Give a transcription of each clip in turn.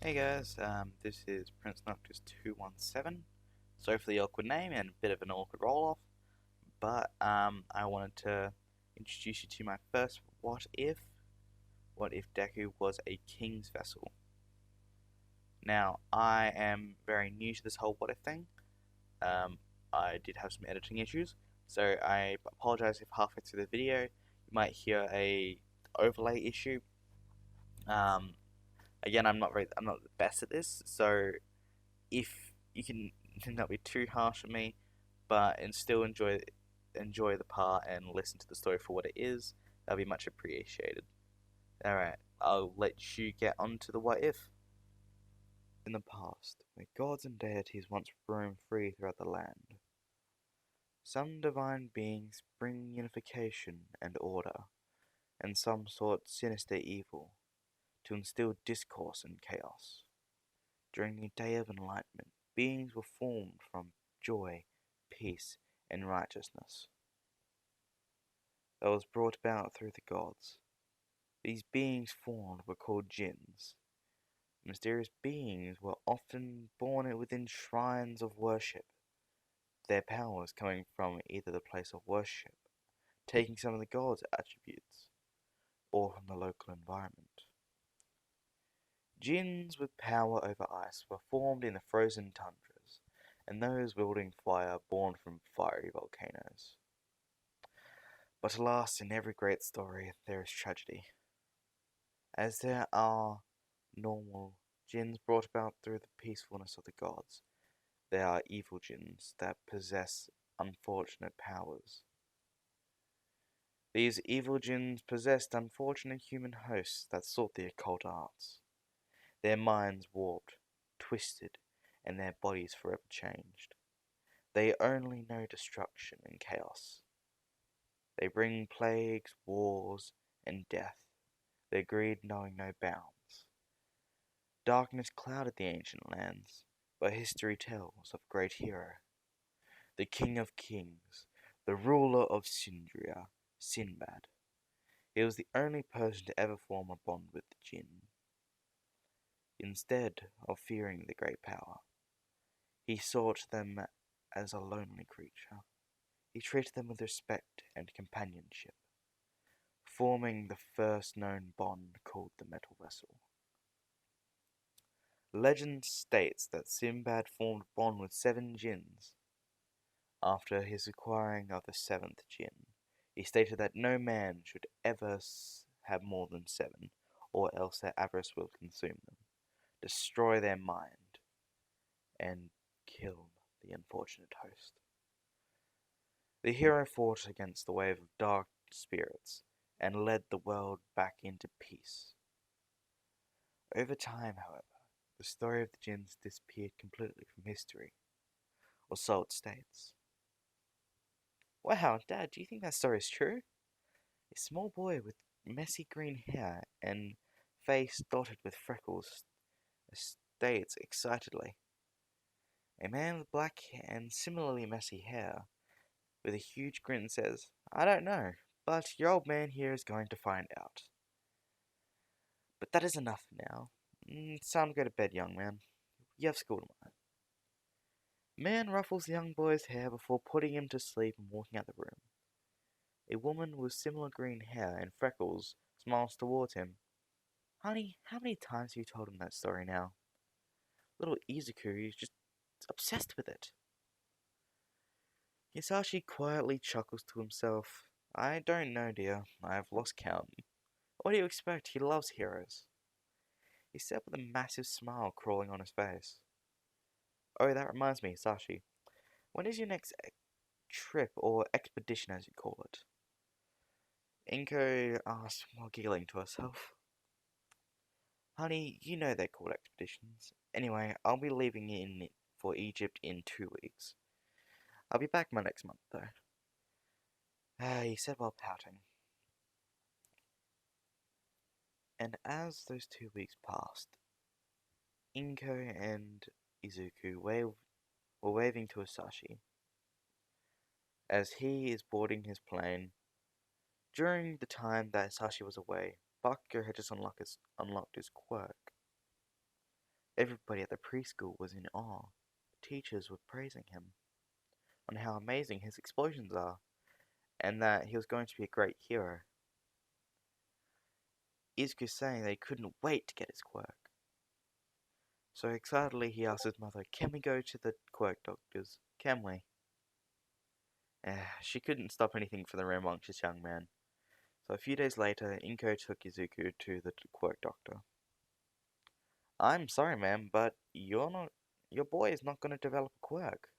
Hey guys, this is Prince Noctis 217. Sorry for the awkward name and a bit of an awkward roll off, but I wanted to introduce you to my first what if. What if Deku was a king's vessel? Now, I am very new to this whole what if thing. Um, I did have some editing issues, so I apologize if halfway through the video you might hear a overlay issue. Um, Again, I'm not the best at this, so if you can not be too harsh on me, but and still enjoy the part and listen to the story for what it is, that'll be much appreciated. Alright, I'll let you get on to the what if. In the past, where gods and deities once roamed free throughout the land, some divine beings bring unification and order, and some sought sinister evil to instill discourse and chaos. During the Day of Enlightenment, beings were formed from joy, peace, and righteousness that was brought about through the gods. These beings formed were called jinns. Mysterious beings were often born within shrines of worship, their powers coming from either the place of worship, taking some of the gods' attributes, or from the local environment. Jinns with power over ice were formed in the frozen tundras, and those wielding fire born from fiery volcanoes. But alas, in every great story there is tragedy. As there are normal jinns brought about through the peacefulness of the gods, there are evil jinns that possess unfortunate powers. These evil jinns possessed unfortunate human hosts that sought the occult arts. Their minds warped, twisted, and their bodies forever changed. They only know destruction and chaos. They bring plagues, wars, and death, their greed knowing no bounds. Darkness clouded the ancient lands, but history tells of a great hero, the King of Kings, the ruler of Sindria, Sinbad. He was the only person to ever form a bond with the jinn. Instead of fearing the great power, he sought them as a lonely creature. He treated them with respect and companionship, forming the first known bond called the Metal Vessel. Legend states that Sinbad formed a bond with 7 jinns. After his acquiring of the 7th jinn, he stated that no man should ever have more than 7, or else their avarice will consume them, destroy their mind, and kill the unfortunate host. The hero fought against the wave of dark spirits and led the world back into peace. Over time, however, the story of the jinns disappeared completely from history, or so it states. Wow, Dad, do you think that story is true? A small boy with messy green hair and face dotted with freckles states excitedly. A man with black hair and similarly messy hair with a huge grin says, I don't know, but your old man here is going to find out. But that is enough now. It's time to go to bed, young man. You have school tomorrow. Man ruffles the young boy's hair before putting him to sleep and walking out the room. A woman with similar green hair and freckles smiles towards him. Honey, how many times have you told him that story now? Little Izuku is just obsessed with it. Hisashi quietly chuckles to himself. I don't know, dear. I've lost count. What do you expect? He loves heroes. He said with a massive smile crawling on his face. Oh, that reminds me, Hisashi. When is your next trip, or expedition as you call it? Inko asked while giggling to herself. Honey, you know they're called expeditions. Anyway, I'll be leaving for Egypt in 2 weeks. I'll be back my next month, though. He said while pouting. And as those 2 weeks passed, Inko and Izuku were waving to Hisashi as he is boarding his plane. During the time that Hisashi was away, Bakugo had just unlocked his quirk. Everybody at the preschool was in awe. Teachers were praising him on how amazing his explosions are, and that he was going to be a great hero. Izuku saying they couldn't wait to get his quirk. So excitedly he asked his mother, "Can we go to the quirk doctors? Can we?" She couldn't stop anything for the rambunctious young man. So a few days later, Inko took Izuku to the quirk doctor. "I'm sorry, ma'am, but your boy is not going to develop a quirk.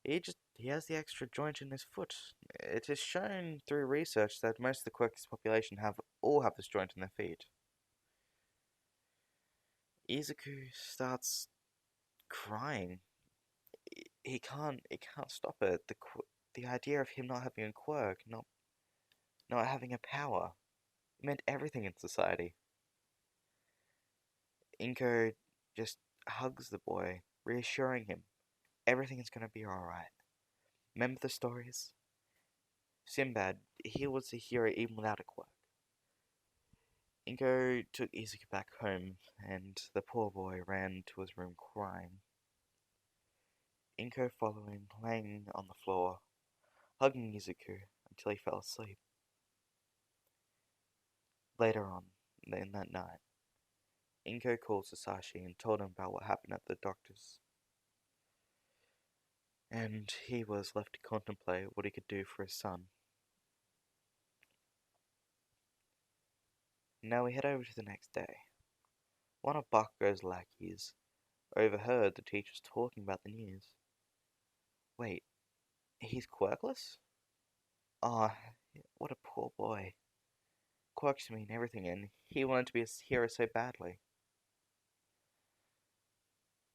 He has the extra joint in his foot. It is shown through research that most of the Quirkless population all have this joint in their feet." Izuku starts crying. He can't stop it. The idea of him not having a quirk, not having a power, it meant everything in society. Inko just hugs the boy, reassuring him everything is gonna be alright. Remember the stories? Sinbad, he was a hero even without a quirk. Inko took Izuku back home, and the poor boy ran to his room crying. Inko following, laying on the floor, hugging Izuku until he fell asleep. Later on, in that night, Inko called Sasashi and told him about what happened at the doctor's, and he was left to contemplate what he could do for his son. Now we head over to the next day. One of Bakugo's lackeys overheard the teachers talking about the news. "Wait, he's quirkless? Ah, oh, what a poor boy. Quirks mean everything, and he wanted to be a hero so badly."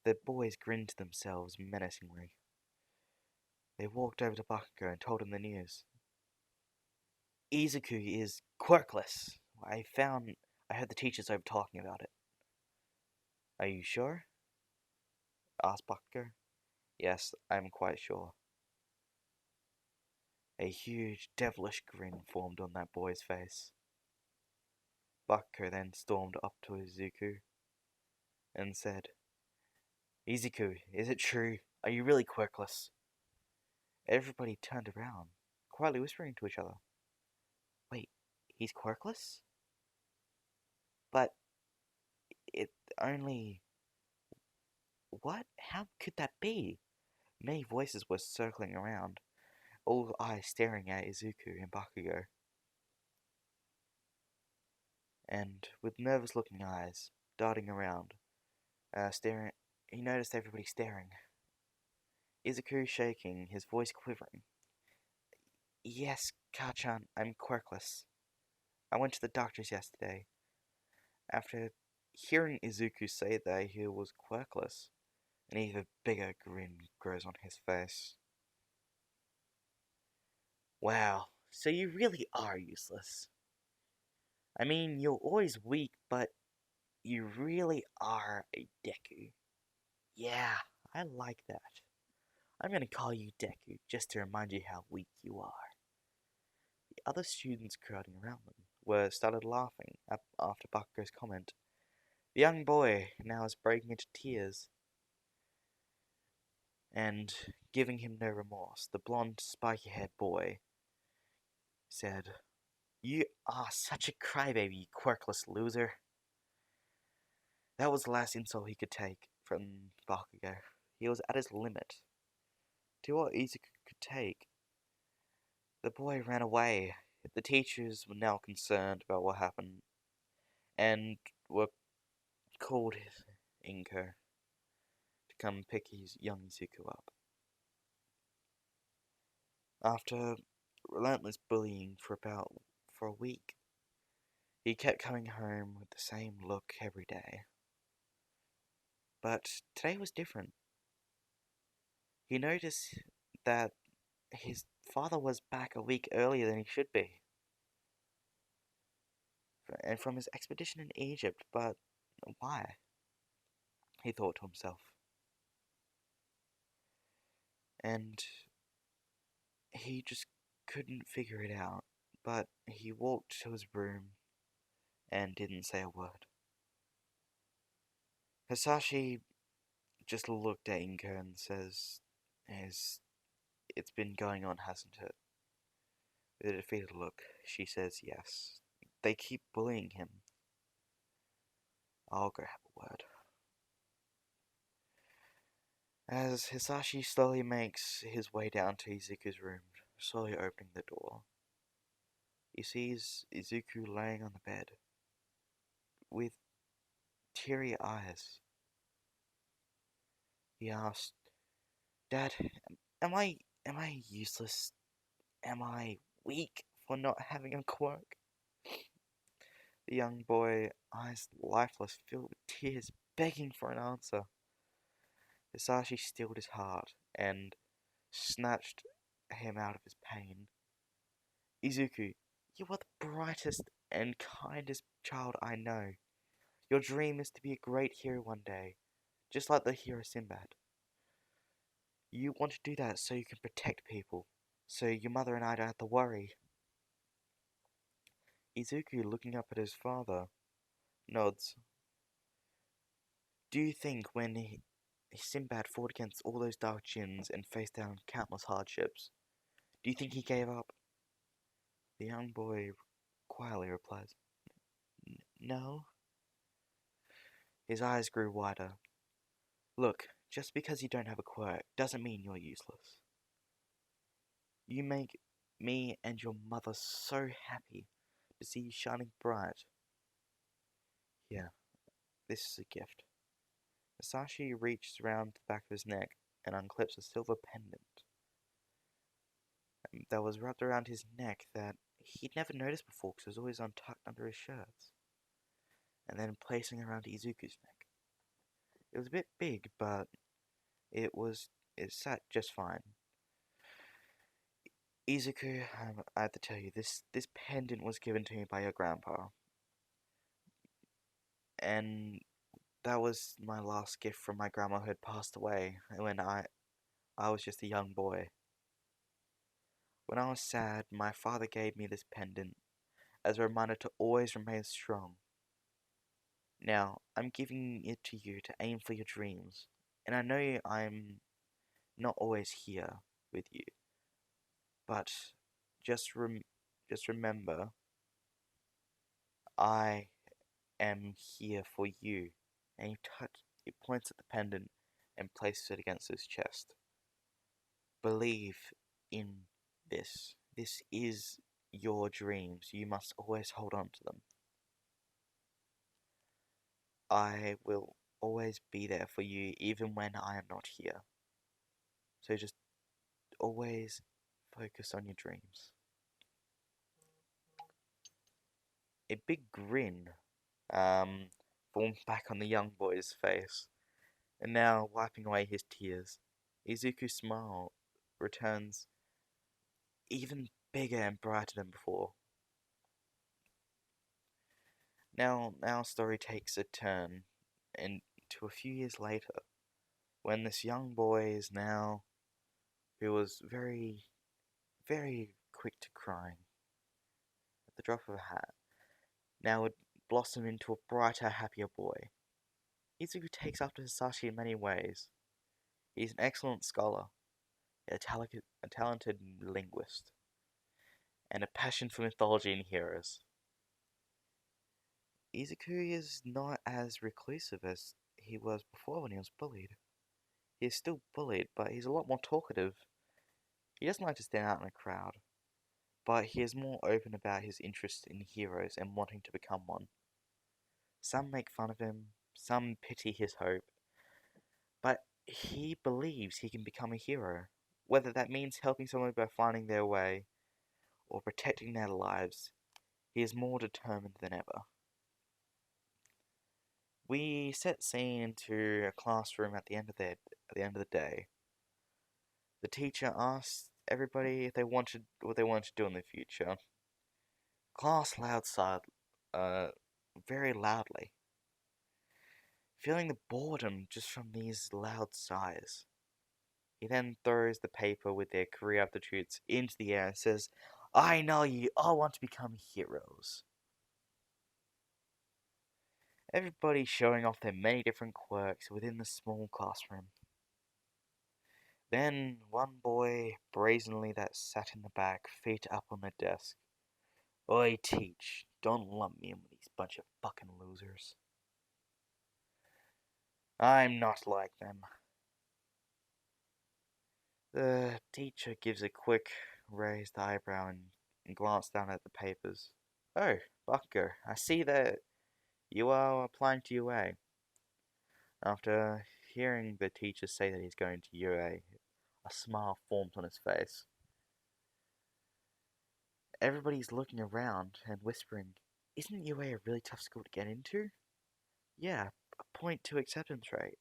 The boys grinned to themselves menacingly. They walked over to Bakugo and told him the news. "Izuku is quirkless. I heard the teachers over talking about it." "Are you sure?" asked Bakugo. "Yes, I'm quite sure." A huge devilish grin formed on that boy's face. Bakugo then stormed up to Izuku and said, "Izuku, is it true? Are you really quirkless?" Everybody turned around, quietly whispering to each other. "Wait, he's quirkless? But it only... What? How could that be?" Many voices were circling around, all eyes staring at Izuku and Bakugo. And with nervous-looking eyes darting around, he noticed everybody staring. Izuku shaking, his voice quivering. "Yes, Kachan, I'm quirkless. I went to the doctor's yesterday." After hearing Izuku say that he was quirkless, an even bigger grin grows on his face. "Wow, so you really are useless. I mean, you're always weak, but you really are a Deku. Yeah, I like that. I'm gonna call you Deku just to remind you how weak you are." The other students crowding around them started laughing after Bakugo's comment. The young boy now is breaking into tears and giving him no remorse. The blonde, spiky-haired boy said, "You are such a crybaby, you quirkless loser." That was the last insult he could take from Bakugo. He was at his limit. To what Izuku could take, the boy ran away. The teachers were now concerned about what happened and were called Inko to come pick his young Izuku up. After relentless bullying for a week, he kept coming home with the same look every day. But today was different. He noticed that his father was back a week earlier than he should be, and from his expedition in Egypt, but why? He thought to himself. And he just couldn't figure it out, but he walked to his room and didn't say a word. Hisashi just looked at Inko and says, It's been going on, hasn't it? With a defeated look, she says yes. They keep bullying him. I'll go have a word. As Hisashi slowly makes his way down to Izuku's room, slowly opening the door, he sees Izuku laying on the bed with teary eyes. He asks, Dad, am I useless? Am I weak for not having a quirk? The young boy, eyes lifeless, filled with tears, begging for an answer. Hisashi stilled his heart and snatched him out of his pain. Izuku, you are the brightest and kindest child I know. Your dream is to be a great hero one day, just like the hero Sinbad. You want to do that so you can protect people, so your mother and I don't have to worry. Izuku, looking up at his father, nods. Do you think when Sinbad fought against all those dark jinns and faced down countless hardships, do you think he gave up? The young boy quietly replies, No. His eyes grew wider. Look, just because you don't have a quirk doesn't mean you're useless. You make me and your mother so happy to see you shining bright. Here, this is a gift. Masashi reaches around the back of his neck and unclips a silver pendant that was wrapped around his neck that he'd never noticed before because it was always untucked under his shirts, and then placing it around Izuku's neck. It was a bit big, but it sat just fine. Izuku, I have to tell you, this pendant was given to me by your grandpa, and that was my last gift from my grandma who had passed away when I was just a young boy. When I was sad, my father gave me this pendant as a reminder to always remain strong. Now, I'm giving it to you to aim for your dreams, and I know I'm not always here with you, but just remember, I am here for you. And he points at the pendant and places it against his chest. Believe in this. This is your dreams. You must always hold on to them. I will always be there for you even when I am not here. So just always focus on your dreams. A big grin formed back on the young boy's face, and now wiping away his tears, Izuku's smile returns even bigger and brighter than before. Now our story takes a turn into a few years later, when this young boy who was very, very quick to crying at the drop of a hat, now would blossom into a brighter, happier boy. Izuku takes after Hisashi in many ways. He's an excellent scholar, a talented linguist, and a passion for mythology and heroes. Izuku is not as reclusive as he was before when he was bullied. He is still bullied, but he's a lot more talkative. He doesn't like to stand out in a crowd, but he is more open about his interest in heroes and wanting to become one. Some make fun of him, some pity his hope, but he believes he can become a hero, whether that means helping someone by finding their way or protecting their lives. He is more determined than ever. We set scene into a classroom at the end of the day. The teacher asked everybody if they wanted what they wanted to do in the future. Class very loudly, feeling the boredom just from these loud sighs. He then throws the paper with their career aptitudes into the air and says, I know you all want to become heroes. everybody showing off their many different quirks within the small classroom. Then one boy brazenly that sat in the back, feet up on the desk. Oi, teach, don't lump me in with these bunch of fucking losers. I'm not like them. The teacher gives a quick raised eyebrow and glanced down at the papers. Oh, Bucker, I see that you are applying to UA. After hearing the teacher say that he's going to UA, a smile forms on his face. Everybody's looking around and whispering, isn't UA a really tough school to get into? Yeah, a .2 acceptance rate.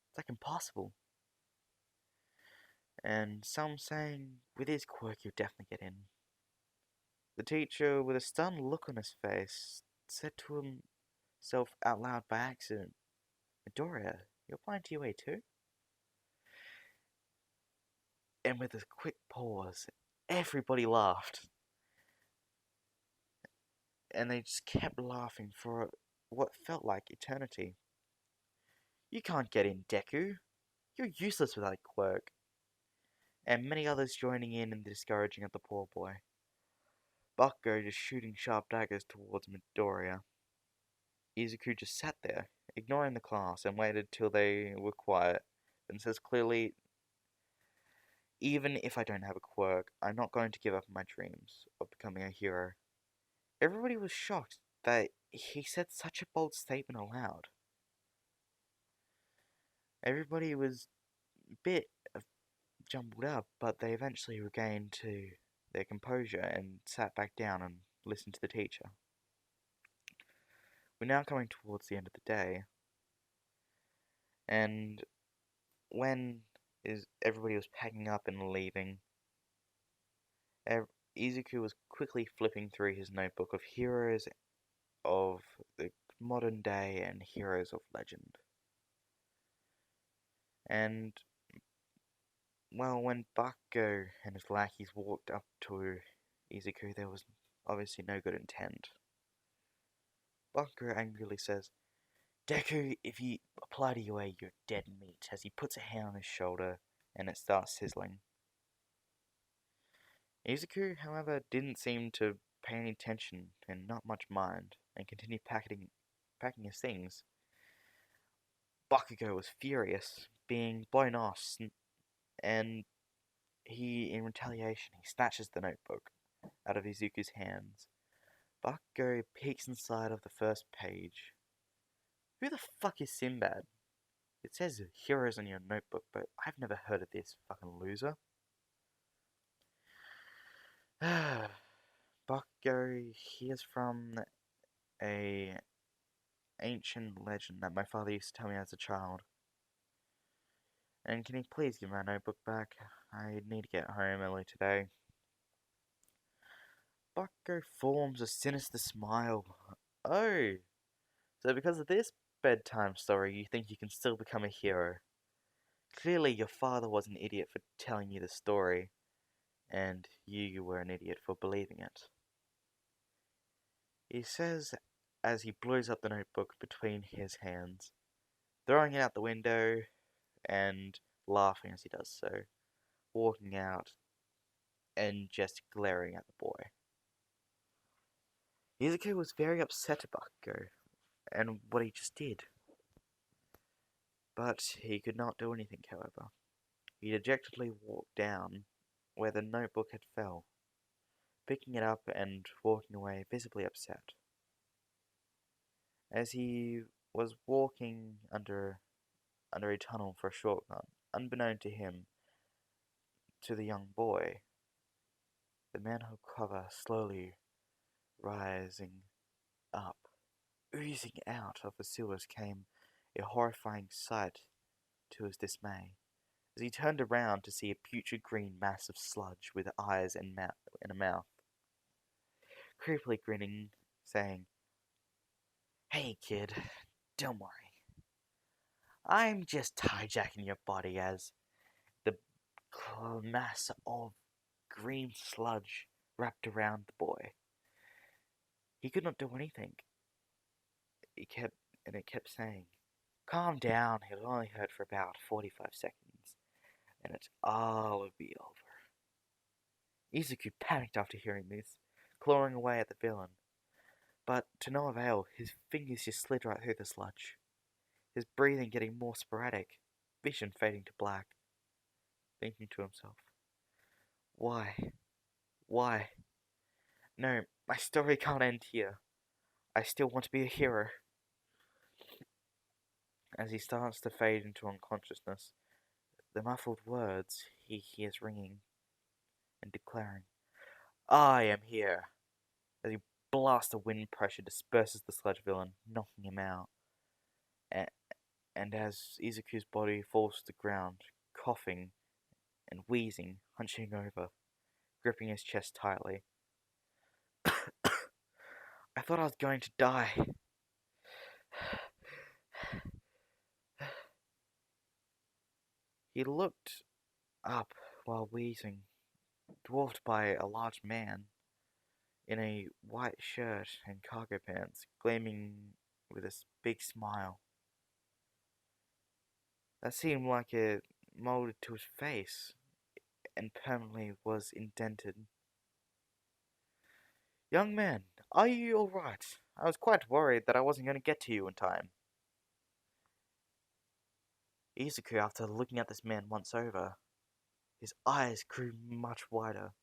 It's like impossible. And some saying, with his quirk, you'll definitely get in. The teacher, with a stunned look on his face, said to himself out loud by accident, Midoriya, you're applying to UA too? And with a quick pause, everybody laughed. And they just kept laughing for what felt like eternity. You can't get in, Deku. You're useless without a quirk. And many others joining in the discouraging of the poor boy. Bakugo just shooting sharp daggers towards Midoriya. Izuku just sat there, ignoring the class, and waited till they were quiet, then says clearly, even if I don't have a quirk, I'm not going to give up my dreams of becoming a hero. Everybody was shocked that he said such a bold statement aloud. Everybody was a bit jumbled up, but they eventually regained to their composure and sat back down and listened to the teacher. We're now coming towards the end of the day, and when everybody was packing up and leaving, Izuku was quickly flipping through his notebook of heroes of the modern day and heroes of legend. And, well, when Bakugo and his lackeys walked up to Izuku, there was obviously no good intent. Bakugo angrily says, Deku, if you apply to UA, you're dead meat, as he puts a hand on his shoulder and it starts sizzling. Izuku, however, didn't seem to pay any attention and not much mind, and continued packing his things. Bakugo was furious, being blown off, and in retaliation, he snatches the notebook out of Izuku's hands. Bakugo peeks inside of the first page. Who the fuck is Sinbad? It says heroes on your notebook, but I've never heard of this fucking loser. Bakugo hears from a ancient legend that my father used to tell me as a child. And can you please give my notebook back? I need to get home early today. Bakugo forms a sinister smile. Oh, so because of this bedtime story, you think you can still become a hero. Clearly your father was an idiot for telling you the story, and you were an idiot for believing it. He says as he blows up the notebook between his hands, throwing it out the window and laughing as he does so, walking out and just glaring at the boy. Izuku was very upset at Bakugo and what he just did, but he could not do anything, however. He dejectedly walked down where the notebook had fell, picking it up and walking away visibly upset. As he was walking under a tunnel for a shortcut, unbeknown to him, to the young boy, the manhole cover slowly rising up. Oozing out of the sewers came a horrifying sight to his dismay, as he turned around to see a putrid green mass of sludge with eyes and a mouth, creepily grinning, saying, Hey kid, don't worry. I'm just hijacking your body as the mass of green sludge wrapped around the boy. He could not do anything. He kept and it kept saying, "Calm down. It'll only hurt for about 45 seconds, and it's all will be over." Izuku panicked after hearing this, clawing away at the villain. But to no avail, his fingers just slid right through the sludge, his breathing getting more sporadic, vision fading to black, thinking to himself, "Why? Why? No, my story can't end here. I still want to be a hero." As he starts to fade into unconsciousness, the muffled words he hears ringing and declaring, "I am here," as a blast of wind pressure disperses the sludge villain, knocking him out. And as Izuku's body falls to the ground, coughing and wheezing, hunching over, gripping his chest tightly, "I thought I was going to die." He looked up while wheezing, dwarfed by a large man in a white shirt and cargo pants, gleaming with a big smile. That seemed like it molded to his face and permanently was indented. "Young man, are you alright? I was quite worried that I wasn't going to get to you in time." Izuku, after looking at this man once over, his eyes grew much wider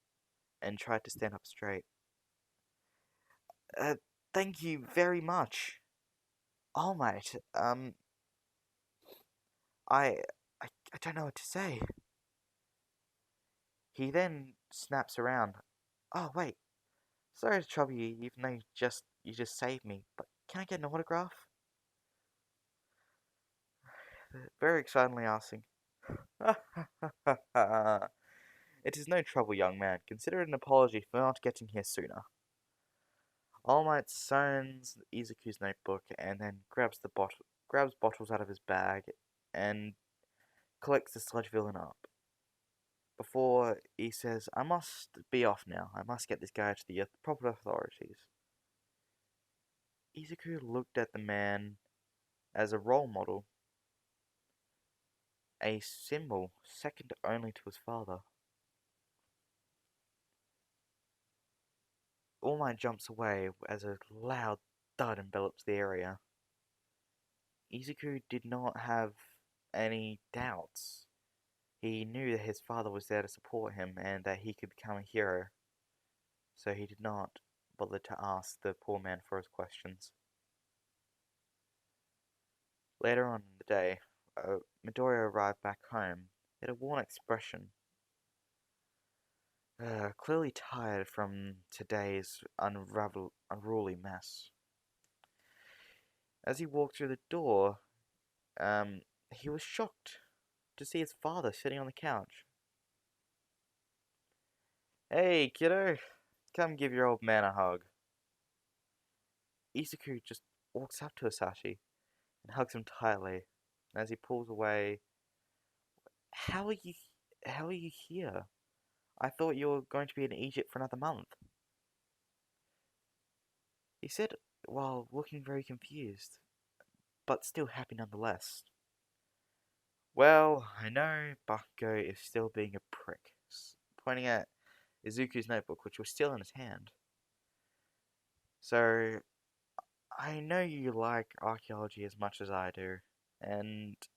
and tried to stand up straight. Uh, thank you very much." "All right, I, I don't know what to say." He then snaps around. "Oh, wait. Sorry to trouble you, even though you just saved me, but can I get an autograph?" Very excitedly asking. "It is no trouble, young man. Consider it an apology for not getting here sooner." All Might signs Izuku's notebook and then grabs bottles out of his bag and collects the sludge villain up. Before he says, "I must be off now. I must get this guy to the proper authorities." Izuku looked at the man as a role model, a symbol second only to his father. All Might jumps away as a loud thud envelops the area. Izuku did not have any doubts. He knew that his father was there to support him and that he could become a hero, so he did not bother to ask the poor man for his questions. Later on in the day, Midoriya arrived back home. He had a worn expression, clearly tired from today's unruly mess. As he walked through the door, he was shocked to see his father sitting on the couch. "Hey, kiddo, come give your old man a hug." Izuku just walks up to Asashi and hugs him tightly. And as he pulls away, "How are you? How are you here? I thought you were going to be in Egypt for another month," he said while looking very confused, but still happy nonetheless. "Well, I know Bakugo is still being a prick," pointing at Izuku's notebook, which was still in his hand. "So, I know you like archaeology as much as I do, and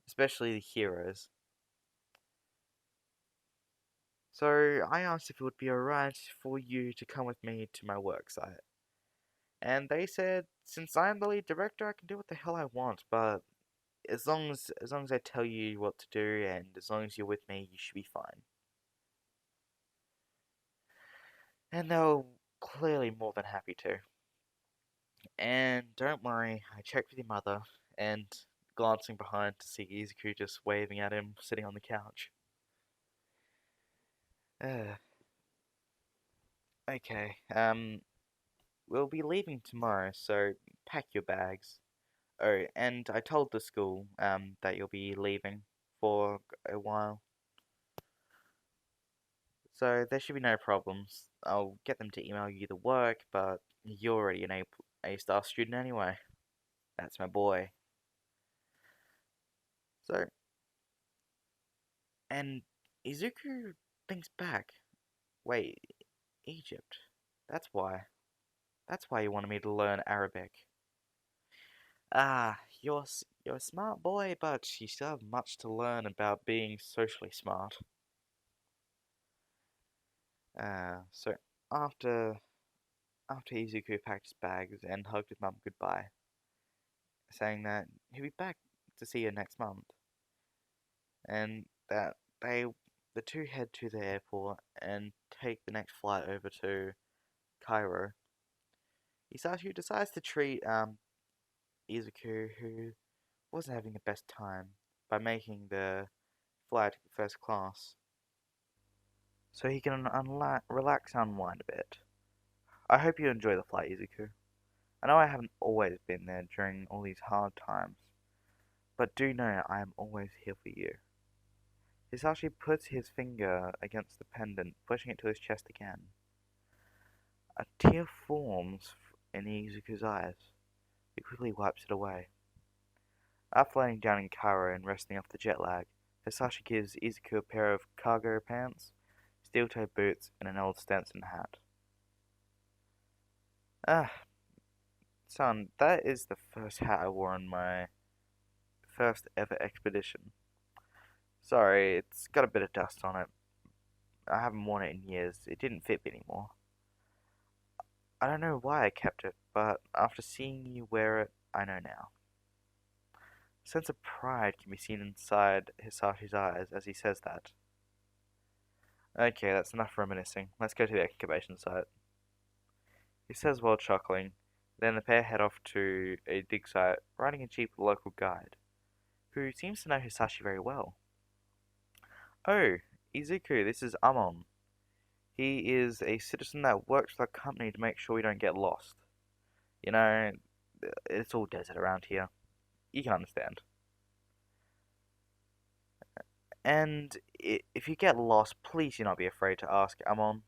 especially the heroes. So, I asked if it would be alright for you to come with me to my work site. And they said, since I'm the lead director, I can do what the hell I want, but as long as I tell you what to do, and as long as you're with me, you should be fine." And they were clearly more than happy to. "And don't worry, I checked with your mother," and glancing behind to see Izuku just waving at him, sitting on the couch. Uh, okay, we'll be leaving tomorrow, so pack your bags. Oh, and I told the school, that you'll be leaving for a while, so there should be no problems. I'll get them to email you the work, but you're already an A-star student anyway. That's my boy. So, and Izuku thinks back. Wait, Egypt. That's why. That's why you wanted me to learn Arabic. Ah, you're a smart boy, but you still have much to learn about being socially smart. So after after Izuku packed his bags and hugged his mum goodbye, saying that he'll be back to see her next month, and that the two head to the airport and take the next flight over to Cairo. Isashi decides to treat Izuku, who wasn't having the best time, by making the flight first class, so he can relax and unwind a bit. I hope you enjoy the flight, Izuku. I know I haven't always been there during all these hard times, but do know I am always here for you. Hisashi puts his finger against the pendant, pushing it to his chest again. A tear forms in Izuku's eyes. He quickly wipes it away. After laying down in Cairo and resting off the jet lag, Hisashi gives Izuku a pair of cargo pants, steel-toe boots, and an old Stetson hat. Ah, son, that is the first hat I wore on my first ever expedition. Sorry, it's got a bit of dust on it. I haven't worn it in years. It didn't fit me anymore. I don't know why I kept it, but after seeing you wear it, I know now. A sense of pride can be seen inside Hisashi's eyes as he says that. Okay, that's enough reminiscing. Let's go to the excavation site. He says while chuckling. Then the pair head off to a dig site, riding a jeep with a local guide, who seems to know Hisashi very well. Oh, Izuku, this is Amon. He is a citizen that works for the company to make sure we don't get lost. You know, it's all desert around here. You can understand. And if you get lost, please do not be afraid to ask Amon.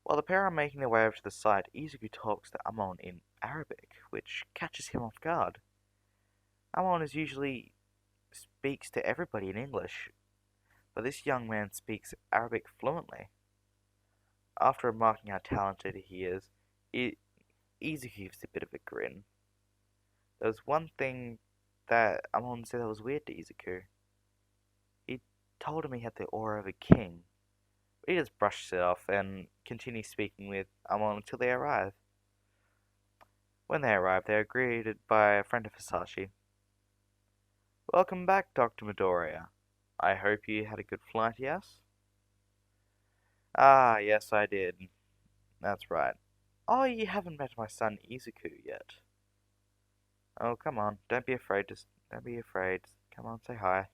While the pair are making their way over to the site, Izuku talks to Amon in Arabic, which catches him off guard. Amon is usually speaks to everybody in English, but this young man speaks Arabic fluently. After remarking how talented he is, Izuku gives a bit of a grin. There was one thing that Amon said that was weird to Izuku. He told him he had the aura of a king. He just brushes it off and continues speaking with Amon until they arrive. When they arrive, they are greeted by a friend of Hisashi. Welcome back, Dr. Midoriya. I hope you had a good flight, yes? Ah, yes, I did. That's right. Oh, you haven't met my son Izuku yet. Oh, come on, don't be afraid, don't be afraid. Come on, say hi.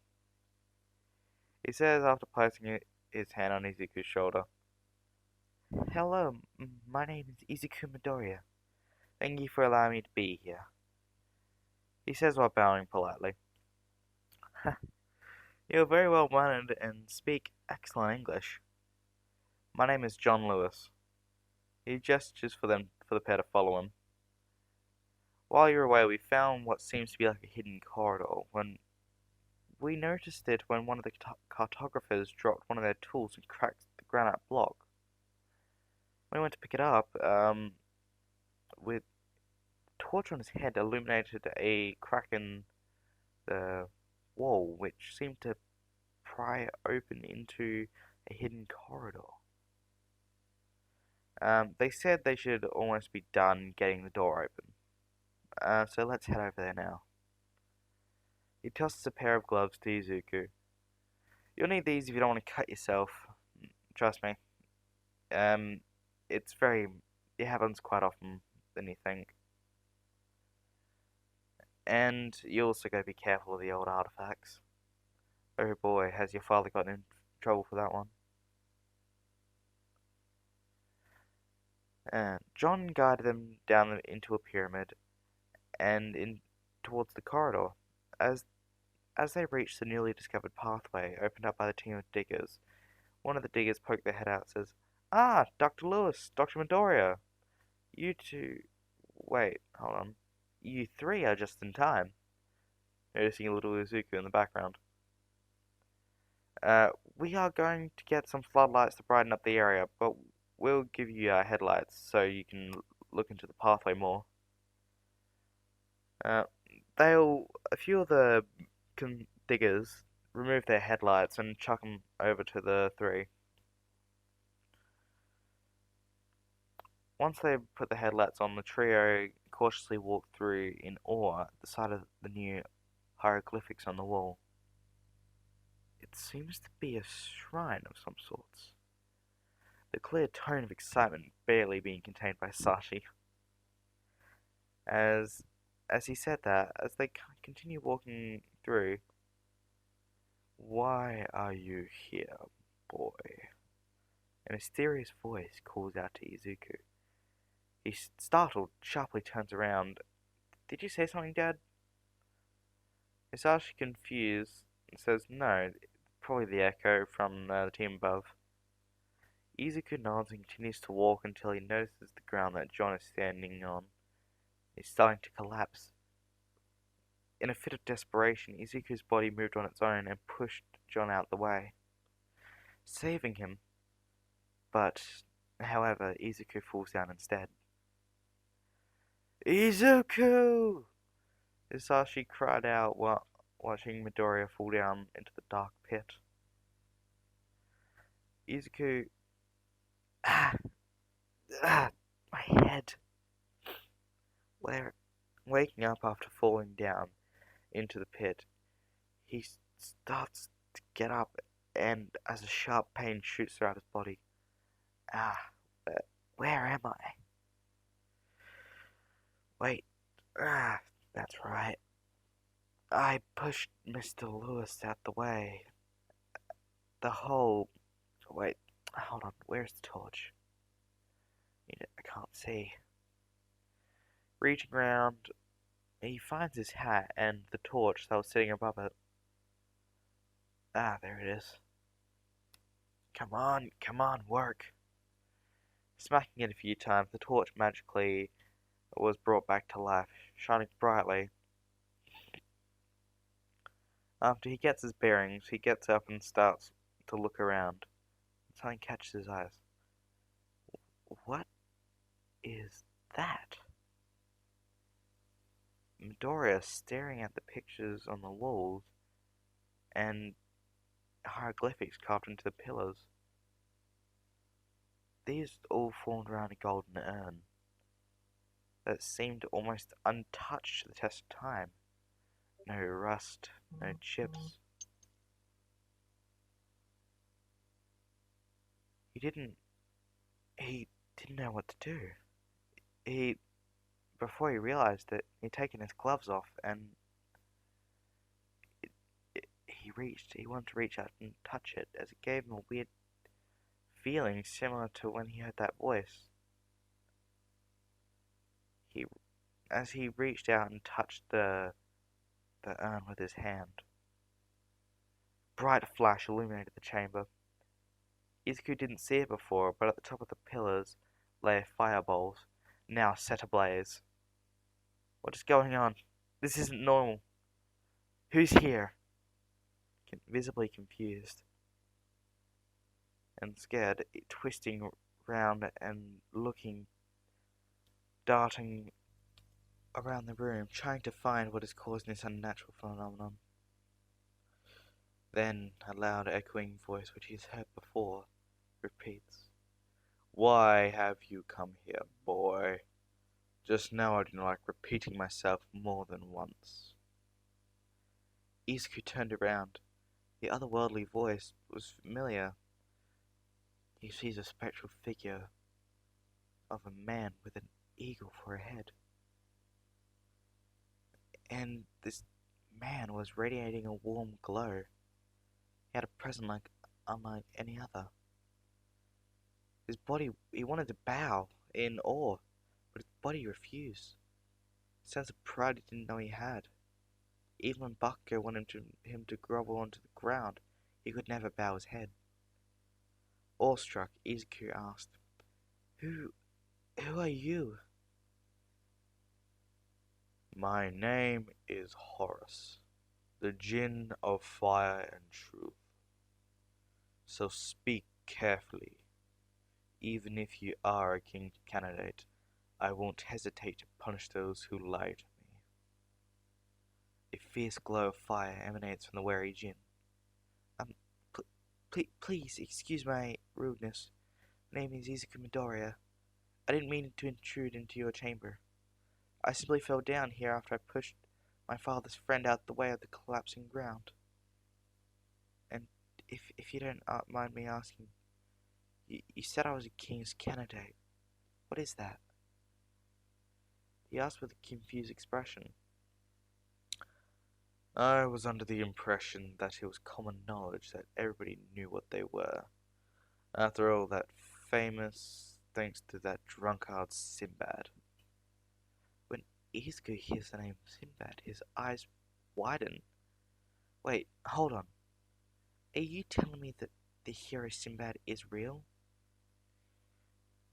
He says after placing his hand on Izuku's shoulder. Hello, my name is Izuku Midoriya. Thank you for allowing me to be here. He says while bowing politely. You're very well mannered and speak excellent English. My name is John Lewis. He gestures for the pair to follow him. While you're away, we found what seems to be like a hidden corridor. When we noticed it when one of the cartographers dropped one of their tools and cracked the granite block. When we went to pick it up, with the torch on his head illuminated a crack in the wall, which seemed to pry open into a hidden corridor. They said they should almost be done getting the door open. So let's head over there now. He tosses a pair of gloves to Izuku. You'll need these if you don't want to cut yourself. Trust me. It's very... It happens quite often than you think. And you also gotta be careful of the old artifacts. Oh boy, has your father gotten in trouble for that one. John guided them down into a pyramid and in towards the corridor. As they reached the newly discovered pathway opened up by the team of diggers, one of the diggers poked their head out and says, Ah, Dr. Lewis, Dr. Midoriya. You two... Wait, hold on. You three are just in time, noticing a little Izuku in the background. We are going to get some floodlights to brighten up the area, but we'll give you headlights so you can look into the pathway more. Uh, a few of the diggers remove their headlights and chuck them over to the three. Once they put the headlights on, the trio cautiously walk through in awe at the sight of the new hieroglyphics on the wall. It seems to be a shrine of some sorts. The clear tone of excitement barely being contained by Sashi. As he said that, as they continue walking through, "Why are you here, boy?" A mysterious voice calls out to Izuku. He, startled, sharply turns around. "Did you say something, Dad?" Hisashi, confused, says no, probably the echo from the team above. Izuku nods and continues to walk until he notices the ground that John is standing on is starting to collapse. In a fit of desperation, Izuku's body moved on its own and pushed John out the way, saving him. But, however, Izuku falls down instead. "Izuku!" Hisashi cried out while watching Midoriya fall down into the dark pit. Izuku... Ah! Ah! My head! Waking up after falling down into the pit, he starts to get up, and as a sharp pain shoots throughout his body. Ah, where am I? Wait, that's right. I pushed Mr. Lewis out the way. The whole... Wait, hold on, where's the torch? I can't see. Reaching around, he finds his hat and the torch that was sitting above it. Ah, there it is. Come on, work. Smacking it a few times, the torch magically was brought back to life, shining brightly. After he gets his bearings, he gets up and starts to look around. Something catches his eyes. What is that? Midoriya staring at the pictures on the walls and hieroglyphics carved into the pillars. These all formed around a golden urn that seemed almost untouched to the test of time. No rust, no chips. He didn't know what to do. Before he realized it, he'd taken his gloves off and he wanted to reach out and touch it, as it gave him a weird feeling similar to when he heard that voice. As he reached out and touched the urn with his hand, bright flash illuminated the chamber. Izuku didn't see it before, but at the top of the pillars lay fireballs, now set ablaze. What is going on? This isn't normal. Who's here? Visibly confused and scared, twisting round and looking, darting around the room, trying to find what is causing this unnatural phenomenon. Then a loud echoing voice, which he's heard before, repeats, "Why have you come here, boy? Just now I do not like repeating myself more than once." Izuku turned around. The otherworldly voice was familiar. He sees a spectral figure of a man with an eagle for a head. And this man was radiating a warm glow. He had a presence unlike any other. His body, he wanted to bow in awe, but his body refused. A sense of pride he didn't know he had. Even when Bakugo wanted him to grovel onto the ground, he could never bow his head. Awestruck, Izuku asked, Who are you?" My name is Horus, the jinn of fire and truth. So speak carefully. Even if you are a king candidate, I won't hesitate to punish those who lie to me. A fierce glow of fire emanates from the wary jinn. Um, please excuse my rudeness. My name is Izuku Midoriya. I didn't mean to intrude into your chamber. I simply fell down here after I pushed my father's friend out the way of the collapsing ground. And if you don't mind me asking, you said I was a king's candidate. What is that? He asked with a confused expression. I was under the impression that it was common knowledge that everybody knew what they were. After all, that famous thanks to that drunkard Sinbad. When Izuku hears the name Sinbad, his eyes widen. Wait, hold on. Are you telling me that the hero Sinbad is real?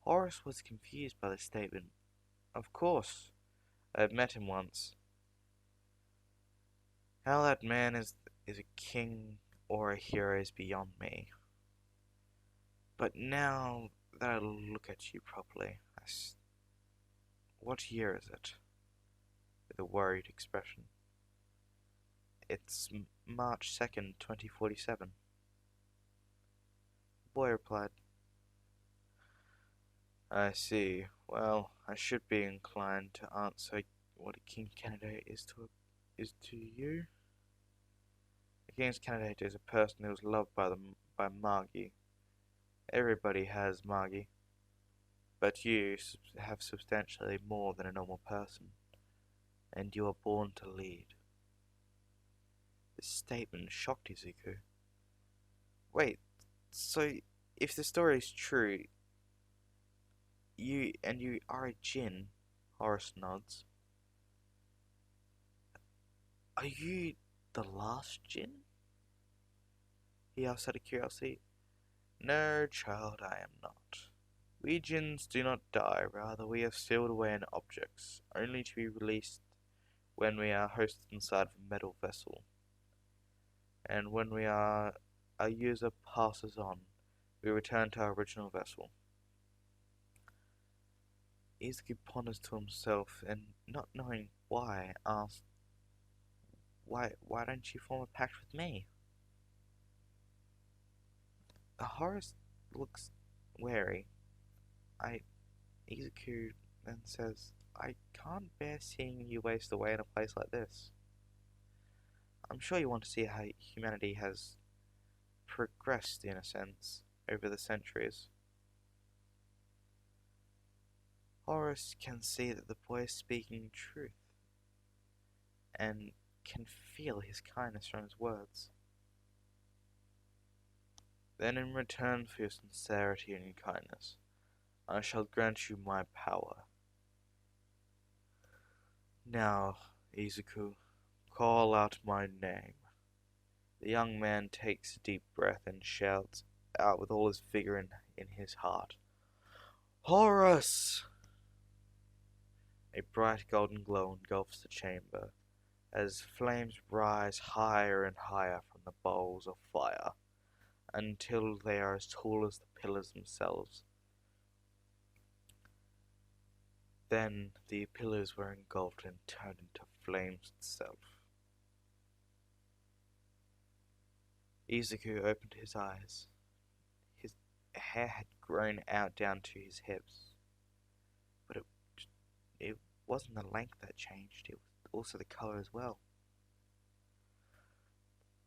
Horace was confused by the statement. Of course, I've met him once. How that man is a king or a hero is beyond me. But now that I look at you properly, what year is it? With a worried expression. It's March 2nd, 2047. The boy replied, I see. Well, I should be inclined to answer what a king candidate is to you. A king's candidate is a person who is loved by Magi. Everybody has Magi, but you have substantially more than a normal person, and you are born to lead. This statement shocked Izuku. Wait, so if the story is true, you are a jinn? Horace nods. Are you the last jinn? He asked out of curiosity. No, child, I am not. We jinns do not die, rather we are sealed away in objects, only to be released when we are hosted inside of a metal vessel. And when our user passes on, we return to our original vessel. Izuku ponders to himself, and not knowing why, asked, Why don't you form a pact with me? Horace looks wary. Izuku then says, I can't bear seeing you waste away in a place like this. I'm sure you want to see how humanity has progressed, in a sense, over the centuries. Horace can see that the boy is speaking truth, and can feel his kindness from his words. Then in return for your sincerity and kindness, I shall grant you my power. Now, Izuku, call out my name. The young man takes a deep breath and shouts out with all his vigor in his heart. Horus! A bright golden glow engulfs the chamber, as flames rise higher and higher from the bowls of fire, until they are as tall as the pillars themselves. Then the pillars were engulfed and turned into flames itself. Izuku opened his eyes. His hair had grown out down to his hips, but it wasn't the length that changed, it was also the color as well.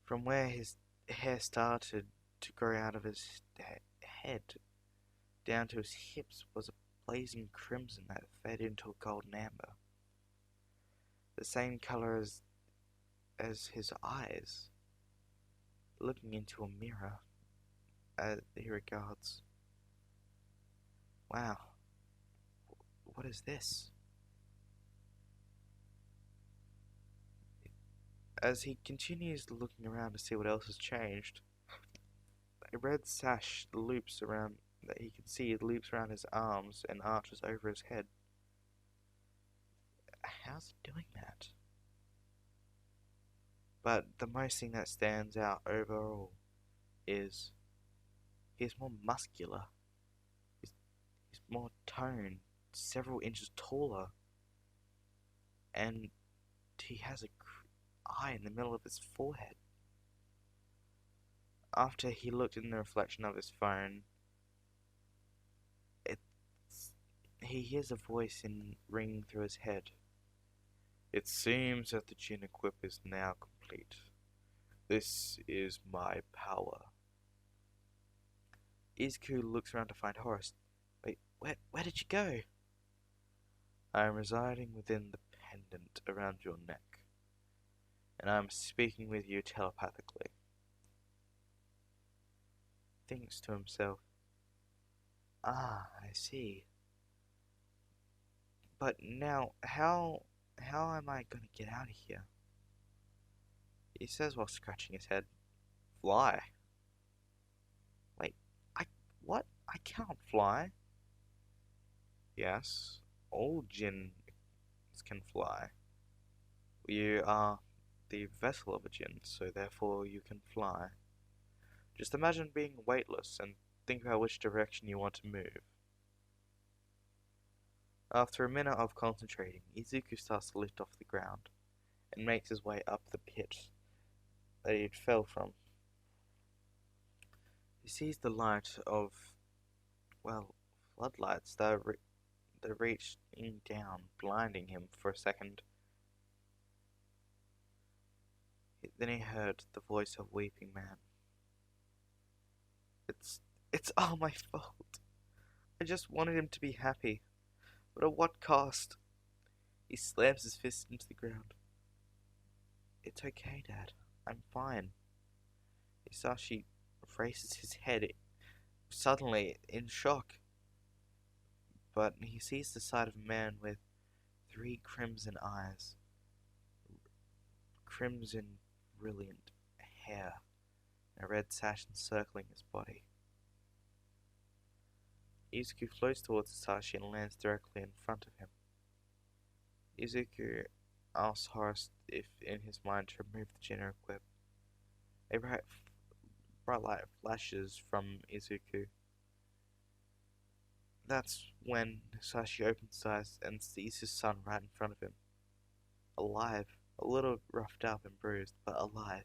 From where his hair started to grow out of his head down to his hips was a blazing crimson that fed into a golden amber. The same color as his eyes, looking into a mirror as he regards. Wow, what is this? As he continues looking around to see what else has changed, a red sash loops around that he can see. It loops around his arms and arches over his head. how's it doing that? But the most thing that stands out overall is he's more muscular. He's, he's more toned, several inches taller, and he has a eye in the middle of his forehead. After he looked in the reflection of his phone, he hears a voice ringing through his head. It seems that the jinn equip is now complete. This is my power. Izuku looks around to find Horace. Wait, where did you go? I am residing within the pendant around your neck, and I am speaking with you telepathically. Thinks to himself, ah, I see. But now, how am I going to get out of here? He says while scratching his head. Fly. Wait, what? I can't fly. Yes, all jinns can fly. You are the vessel of a jinn, so therefore you can fly. Just imagine being weightless and think about which direction you want to move. After a minute of concentrating, Izuku starts to lift off the ground and makes his way up the pit that he fell from. He sees the light of, well, floodlights that reaching down, blinding him for a second. Then he heard the voice of Weeping Man. It's all my fault. I just wanted him to be happy. But at what cost? He slams his fist into the ground. It's okay, Dad. I'm fine. Hisashi raises his head suddenly in shock. But he sees the sight of a man with 3 crimson eyes, crimson brilliant hair, and a red sash encircling his body. Izuku floats towards Hisashi and lands directly in front of him. Izuku asks Horace if in his mind to remove the jinn equip. A bright light flashes from Izuku. That's when Hisashi opens his eyes and sees his son right in front of him. Alive, a little roughed up and bruised, but alive.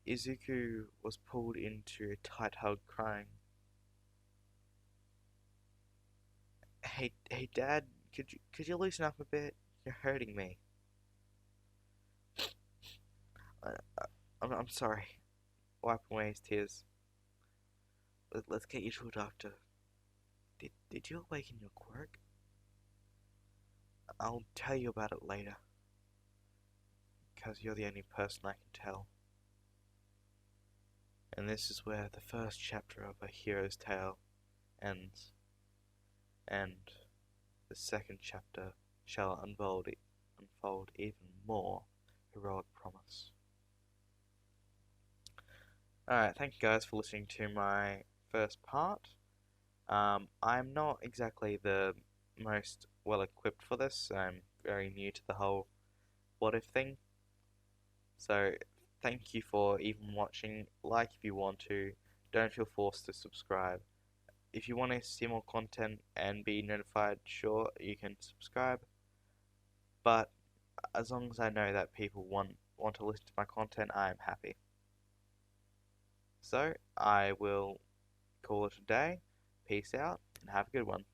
Izuku was pulled into a tight hug, crying. Hey, Dad, could you loosen up a bit? You're hurting me. I'm sorry. Wiping away his tears. Let's get you to a doctor. Did you awaken your quirk? I'll tell you about it later. Because you're the only person I can tell. And this is where the first chapter of a hero's tale ends. And the second chapter shall unfold even more heroic promise. Alright, thank you guys for listening to my first part. I'm not exactly the most well equipped for this. I'm very new to the whole what if thing. So thank you for even watching. Like if you want to. Don't feel forced to subscribe. If you want to see more content and be notified, sure, you can subscribe. But as long as I know that people want to listen to my content, I am happy. So I will call it a day. Peace out and have a good one.